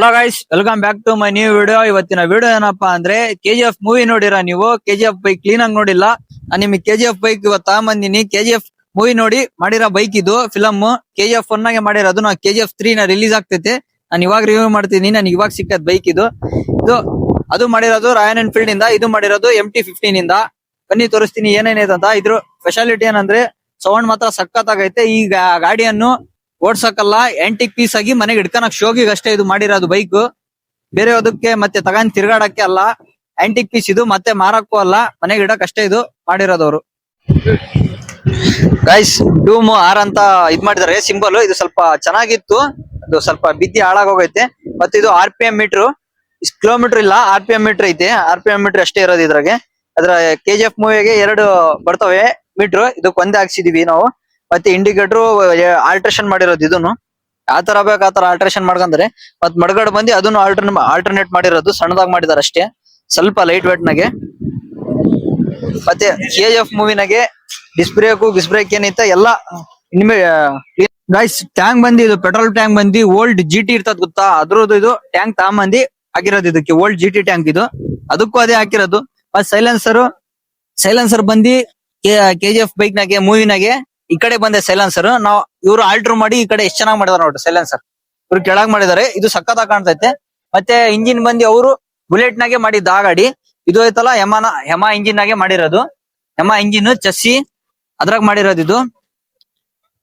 Hello guys, welcome back to my new video. ಇವತ್ತಿನ video ಏನಪ್ಪಾ ಅಂದ್ರೆ KGF ಮೂವಿ ನೋಡಿರ ನೀವು? KGF ಬೈಕ್ ಕ್ಲೀನ್ ಆಗಿ ನೋಡಿಲ್ಲ. ನಾನು ನಿಮಗೆ KGF ಬೈಕ್ ಇವತ್ತು ತಗೊಂಬಂದಿನಿ. KGF ಮೂವಿ ನೋಡಿ ಮಾಡಿರೋ ಬೈಕ್ ಇದು. ಫಿಲಮ್ KGF 1 ನಾಗೆ ಮಾಡಿರೋದು. ನಾವು KGF 3 ನ ರಿಲೀಸ್ ಆಗ್ತೈತೆ. ನಾನು ಇವಾಗ ರಿವ್ಯೂ ಮಾಡ್ತೀನಿ. ನನಗೆ ಇವಾಗ ಸಿಕ್ಕದ್ ಬೈಕ್ ಇದು. ಅದು ಮಾಡಿರೋದು ರಾಯಲ್ ಎನ್ಫೀಲ್ಡ್ ಇಂದ, ಇದು ಮಾಡಿರೋದು MT-15 ಇಂದ. ಬನ್ನಿ ತೋರಿಸ್ತೀನಿ ಏನೇನೈತೆ ಅಂತ. ಇದ್ರ ಸ್ಪೆಷಾಲಿಟಿ ಏನಂದ್ರೆ ಸೌಂಡ್ ಮಾತ್ರ ಸಖತ್ತಾಗೈತೆ. ಈ ಗಾಡಿಯನ್ನು ಓಡ್ಸಕ್ಕಲ್ಲ, ಆಂಟಿಕ್ ಪೀಸ್ ಆಗಿ ಮನೆಗೆ ಇಡ್ಕನಕ್ ಶೋಗಿಗೆ ಅಷ್ಟೇ ಇದು ಮಾಡಿರೋದು ಬೈಕ್. ಬೇರೆ ಅದಕ್ಕೆ ಮತ್ತೆ ತಗೊಂಡ್ ತಿರ್ಗಾಡಕ್ಕೆ ಅಲ್ಲ. ಆಂಟಿಕ್ ಪೀಸ್ ಇದು, ಮತ್ತೆ ಮಾರಕ್ಕೂ ಅಲ್ಲ, ಮನೆಗೆ ಇಡಕ್ ಅಷ್ಟೇ ಇದು ಮಾಡಿರೋದವ್ರು. ಗೈಸ್, ಡೂಮ್ ಆರ್ ಅಂತ ಇದ್ ಮಾಡಿದಾರೆ ಸಿಂಬಲ್. ಇದು ಸ್ವಲ್ಪ ಚೆನ್ನಾಗಿತ್ತು, ಅದು ಸ್ವಲ್ಪ ಬಿದ್ದಿ ಹಾಳಾಗೋಗೈತೆ. ಮತ್ತೆ ಇದು RPM ಮೀಟರ್, ಇಷ್ಟು ಕಿಲೋಮೀಟರ್ ಇಲ್ಲ, RPM ಮೀಟರ್ ಐತೆ. RPM ಮೀಟರ್ ಅಷ್ಟೇ ಇರೋದು ಇದ್ರಾಗೆ. ಅದ್ರ KGF ಮೂವಿಗೆ 2 ಬರ್ತವೆ ಮೀಟರ್, ಇದಕ್ಕೆ ಒಂದೇ ಹಾಕ್ಸಿದೀವಿ ನಾವು. ಮತ್ತೆ ಇಂಡಿಕೇಟರ್ ಆಲ್ಟ್ರೇಷನ್ ಮಾಡಿರೋದು. ಇದನ್ನು ಯಾವ ತರ ಬೇಕು ಆ ತರ ಆಲ್ಟ್ರೇಷನ್ ಮಾಡ್ಕಂದ್ರೆ. ಮತ್ ಮಡ್ಗಡ್ ಬಂದು ಅದನ್ನು ಆಲ್ಟರ್ನೇಟ್ ಮಾಡಿರೋದು, ಸಣ್ಣದಾಗಿ ಮಾಡಿದಾರೆ ಅಷ್ಟೇ, ಸ್ವಲ್ಪ ಲೈಟ್ ವೇಟ್ ನಾಗೆ. ಮತ್ತೆ KGF ಮೂವಿನಾಗೆ ಡಿಸ್ಬ್ರೇಕ್ ಏನೈತೆ ಎಲ್ಲ ಇನ್ಮೇ. ಗೈಸ್, ಟ್ಯಾಂಕ್ ಬಂದಿ ಇದು ಪೆಟ್ರೋಲ್ ಟ್ಯಾಂಕ್ ಬಂದಿ ಓಲ್ಡ್ GT ಇರ್ತದ ಗೊತ್ತಾ, ಅದ್ರದ್ದು ಇದು ಟ್ಯಾಂಕ್ ತಗೊಂಬಂದಿ ಹಾಕಿರೋದು ಇದಕ್ಕೆ. ಓಲ್ಡ್ GT ಟ್ಯಾಂಕ್ ಇದು, ಅದಕ್ಕೂ ಅದೇ ಹಾಕಿರೋದು. ಮತ್ತೆ ಸೈಲೆನ್ಸರ್ ಬಂದಿ KGF ಬೈಕ್ ನಾಗೆ ಮೂವಿನಾಗೆ ಈ ಕಡೆ ಬಂದೆ ಸೈಲೆನ್ಸರ್. ನಾವು ಇವ್ರು ಆಲ್ಟರ್ ಮಾಡಿ ಈ ಕಡೆ ಎಷ್ಟ್ ಚೆನ್ನಾಗಿ ಮಾಡಿದಾರೆ ನೋಡ್ರಿ ಸೈಲೆನ್ಸರ್. ಇವ್ರು ಕೆಳಗ್ ಮಾಡಿದಾರೆ, ಇದು ಸಖತ್ತಾಗಿ ಕಾಣ್ತೈತೆ. ಮತ್ತೆ ಇಂಜಿನ್ ಬಂದಿ ಅವರು ಬುಲೆಟ್ ನಾಗೆ ಮಾಡಿದ್ದ ಆ ಗಾಡಿ. ಇದು ಐತಲ್ಲ ಯಮ ಇಂಜಿನ್ ನಾಗೆ ಮಾಡಿರೋದು. ಯಮ ಇಂಜಿನ್ ಚಸ್ಸಿ ಅದ್ರಾಗ ಮಾಡಿರೋದು ಇದು.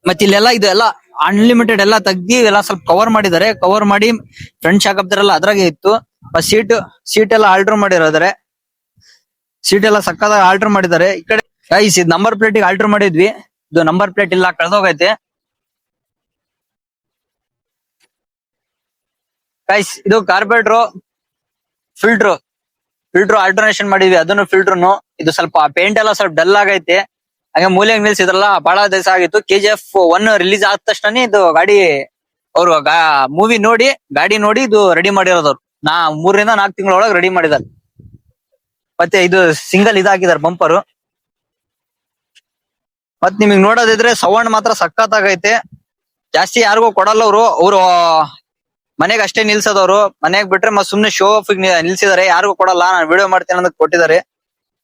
ಮತ್ತೆ ಇಲ್ಲೆಲ್ಲ ಇದು ಎಲ್ಲ ಅನ್ಲಿಮಿಟೆಡ್ ಎಲ್ಲ ತೆಗ್ದಿ ಎಲ್ಲ ಸ್ವಲ್ಪ ಕವರ್ ಮಾಡಿದ್ದಾರೆ. ಕವರ್ ಮಾಡಿ ಫ್ರಂಟ್ ಶಾಕ್ ಅಪ್ತಾರಲ್ಲ ಅದ್ರಾಗೆ ಇತ್ತು. ಸೀಟ್ ಎಲ್ಲ ಆಲ್ಟರ್ ಮಾಡಿರೋದ್ರೆ, ಸೀಟ್ ಎಲ್ಲ ಸಕ್ಕದಾಗ ಆಲ್ಟರ್ ಮಾಡಿದ್ದಾರೆ. ಈ ಕಡೆ ಗೈಸ್, ಇದು ನಂಬರ್ ಪ್ಲೇಟ್ ಆಲ್ಟರ್ ಮಾಡಿದ್ವಿ. ಇದು ನಂಬರ್ ಪ್ಲೇಟ್ ಇಲ್ಲ, ಕಳ್ದೋಗೈತೆ. ಗೈಸ್, ಇದು ಕಾರ್ಪೊರೇಟರ್ ಫಿಲ್ಟರ್ ಆಲ್ಟರ್ನೇಷನ್ ಮಾಡಿದ್ವಿ. ಅದನ್ನು ಫಿಲ್ಟರ್ನು ಇದು ಸ್ವಲ್ಪ ಪೇಂಟ್ ಎಲ್ಲ ಸ್ವಲ್ಪ ಡಲ್ ಆಗೈತೆ. ಹಾಗೆ ಮೂಲೆಗೆ ನಿಲ್ಸಿದ್ರಲ್ಲ ಬಹಳ ದಿವಸ ಆಗಿತ್ತು. KGF 1 ರಿಲೀಸ್ ಆದ ತಕ್ಷಣ ಇದು ಗಾಡಿ ಅವ್ರು ಮೂವಿ ನೋಡಿ ಗಾಡಿ ನೋಡಿ ಇದು ರೆಡಿ ಮಾಡಿರೋದವ್ರು. 3 ರಿಂದ 4 ತಿಂಗಳೊಳಗೆ ರೆಡಿ ಮಾಡಿದಾರೆ. ಮತ್ತೆ ಇದು ಸಿಂಗಲ್ ಇದಾಕಿದಾರೆ ಬಂಪರು. ಮತ್ ನಿಮಗ್ ನೋಡೋದಿದ್ರೆ ಸೌಂಡ್ ಮಾತ್ರ ಸಖತ್ತಾಗೈತೆ. ಜಾಸ್ತಿ ಯಾರಿಗೂ ಕೊಡಲ್ಲ ಅವ್ರು ಮನೆಗ್ ಅಷ್ಟೇ ನಿಲ್ಸದವ್ರು. ಮನೆಗ್ ಬಿಟ್ರೆ ಮತ್ ಸುಮ್ನೆ ಶೋ ಆಫ್ ನಿಲ್ಸಿದಾರೆ, ಯಾರಿಗೂ ಕೊಡಲ್ಲ. ನಾನು ವಿಡಿಯೋ ಮಾಡ್ತೇನೆ ಅಂತ ಕೊಟ್ಟಿದ್ದಾರೆ.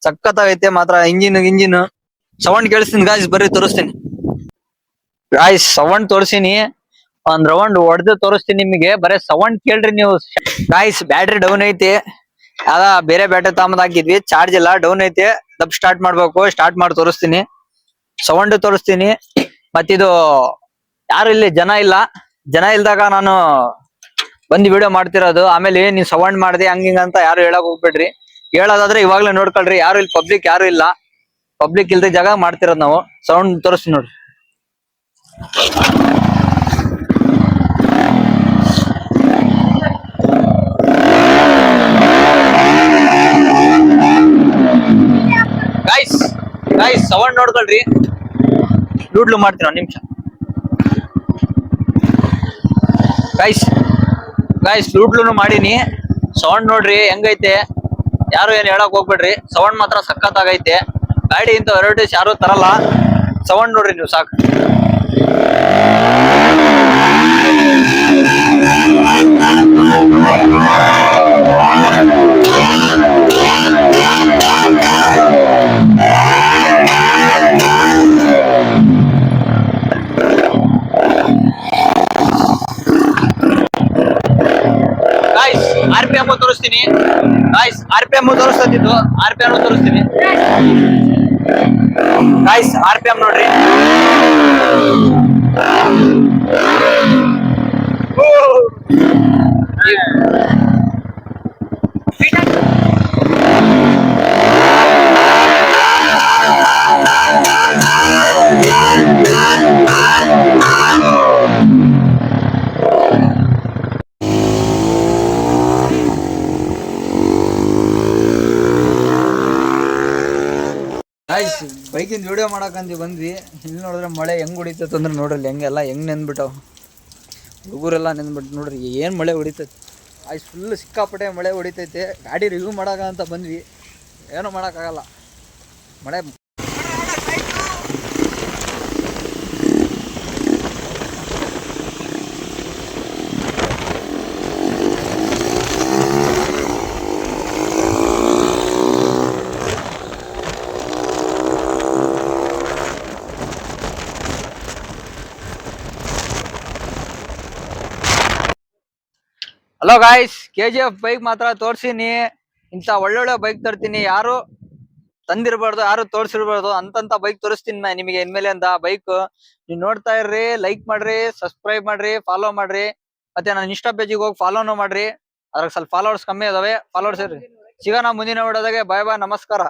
ಸಖತ್ತಾಗೈತೆ ಮಾತ್ರ. ಇಂಜಿನ್ ಸೌಂಡ್ ಕೇಳಿಸ್ತೀನಿ ಗಾಯ್ಸ್, ಬರ್ರಿ ತೋರಿಸ್ತೀನಿ. ಗಾಯ್ಸ್, ಸೌಂಡ್ ತೋರಿಸಿನಿ, ಒಂದ್ ರೌಂಡ್ ಹೊಡೆದು ತೋರಿಸ್ತೀನಿ ನಿಮಗೆ. ಬರೇ ಸೌಂಡ್ ಕೇಳ್ರಿ ನೀವು. ಗಾಯ್ಸ್, ಬ್ಯಾಟ್ರಿ ಡೌನ್ ಐತಿ. ಬೇರೆ ಬ್ಯಾಟ್ರಿ ತಗೊಂಡ್ ಹಾಕಿದ್ವಿ, ಚಾರ್ಜ್ ಇಲ್ಲ, ಡೌನ್ ಐತೆ. ಸ್ಟಾರ್ಟ್ ಮಾಡ್ಬೇಕು, ಸ್ಟಾರ್ಟ್ ಮಾಡಿ ತೋರಿಸ್ತೀನಿ, ಸೌಂಡ್ ತೋರಿಸ್ತೀನಿ. ಮತ್ತಿದು ಯಾರು ಇಲ್ಲಿ ಜನ ಇಲ್ದಾಗ ನಾನು ಬಂದು ವಿಡಿಯೋ ಮಾಡ್ತಿರೋದು. ಆಮೇಲೆ ನೀವ್ ಸೌಂಡ್ ಮಾಡ್ದೆ ಹಂಗಿಂಗ ಅಂತ ಯಾರು ಹೇಳಕ್ ಹೋಗ್ಬೇಡ್ರಿ. ಹೇಳೋದಾದ್ರೆ ಇವಾಗ್ಲೇ ನೋಡ್ಕೊಳ್ರಿ. ಯಾರು ಇಲ್ಲಿ ಪಬ್ಲಿಕ್ ಯಾರು ಇಲ್ಲ, ಪಬ್ಲಿಕ್ ಇಲ್ದ ಜಾಗ ಮಾಡ್ತಿರೋದು ನಾವು. ಸೌಂಡ್ ತೋರಿಸ್ತೀನಿ ನೋಡ್ರಿ. Guys, sound ನೋಡ್ಕೊಳ್ರಿ. ಲೂಡ್ಲು ಮಾಡ್ತೀನಿ ಒಂದ್ ನಿಮಿಷ. ಗಾಯ್ಸ್, ಲೂಡ್ಲು ಮಾಡೀನಿ. ಸೌಂಡ್ ನೋಡ್ರಿ ಹೆಂಗೈತೆ. ಯಾರು ಏನ್ ಹೇಳಕ್ ಹೋಗ್ಬೇಡ್ರಿ. ಸೌಂಡ್ ಮಾತ್ರ ಸಖತ್ತಾಗೈತೆ. ಗಾಡಿ ಇಂತ ವೆರೈಟೀಸ್ ಯಾರು ತರಲ್ಲ. ಸೌಂಡ್ ನೋಡ್ರಿ ನೀವು ಸಾಕು. RPM ತೋರಿಸ್ತೀನಿ. RPM ತೋರಿಸ್ತಿದ್ದು, RPM ತೋರಿಸ್ತೀನಿ. RPM ನೋಡ್ರಿ. ಬೈಕಿಂದ ವಿಡಿಯೋ ಮಾಡಕಂತ ಬಂದ್ವಿ. ಇಲ್ಲಿ ನೋಡಿದ್ರೆ ಮಳೆ ಹೆಂಗ್ ಹೊಡಿತೈತೆ ಅಂದ್ರೆ ನೋಡ್ರಿ, ಹೆಂಗೆಲ್ಲ ಹೆಂಗ್ ನೆಂದ್ಬಿಟ್ಟವ್ ಹುಡುಗರೆಲ್ಲ ನೆಂದ್ಬಿಟ್ಟು ನೋಡ್ರಿ ಏನ್ ಮಳೆ ಹೊಡಿತೈತಿ. ಫುಲ್ ಸಿಕ್ಕಾಪಟ್ಟೆ ಮಳೆ ಹೊಡಿತೈತೆ. ಗಾಡಿ ರಿವ್ಯೂ ಮಾಡಕ ಅಂತ ಬಂದ್ವಿ, ಏನೂ ಮಾಡೋಕ್ಕಾಗಲ್ಲ ಮಳೆ. ಹಲೋ ಗಾಯ್ಸ್, KGF ಬೈಕ್ ಮಾತ್ರ ತೋರ್ಸಿನಿ. ಇಂತ ಒಳ್ಳೊಳ್ಳೆ ಬೈಕ್ ತರ್ತೀನಿ, ಯಾರು ತಂದಿರ್ಬಾರ್ದು, ಯಾರು ತೋರ್ಸಿರ್ಬಾರ್ದು ಅಂತಂತ ಬೈಕ್ ತೋರಿಸ್ತೀನಿ ನಿಮಗೆ ಇನ್ಮೇಲೆ ಅಂತ ಬೈಕ್. ನೀವ್ ನೋಡ್ತಾ ಇರ್ರಿ, ಲೈಕ್ ಮಾಡ್ರಿ, ಸಬ್ಸ್ಕ್ರೈಬ್ ಮಾಡ್ರಿ, ಫಾಲೋ ಮಾಡ್ರಿ. ಮತ್ತೆ ನನ್ನ ಇನ್ಸ್ಟಾ ಪೇಜಿಗೆ ಹೋಗಿ ಫಾಲೋನು ಮಾಡ್ರಿ. ಅದ್ರಾಗ ಸ್ವಲ್ಪ ಫಾಲೋವರ್ಸ್ ಕಮ್ಮಿ ಅದಾವೆ, ಫಾಲೋವರ್ಸ್ ಇರ್ರಿ. ಸಿಗೋಣ ಮುಂದಿನ ವಿಡಿಯೋದಾಗೆ. ಬಾಯ್ ಬಾಯ್, ನಮಸ್ಕಾರ.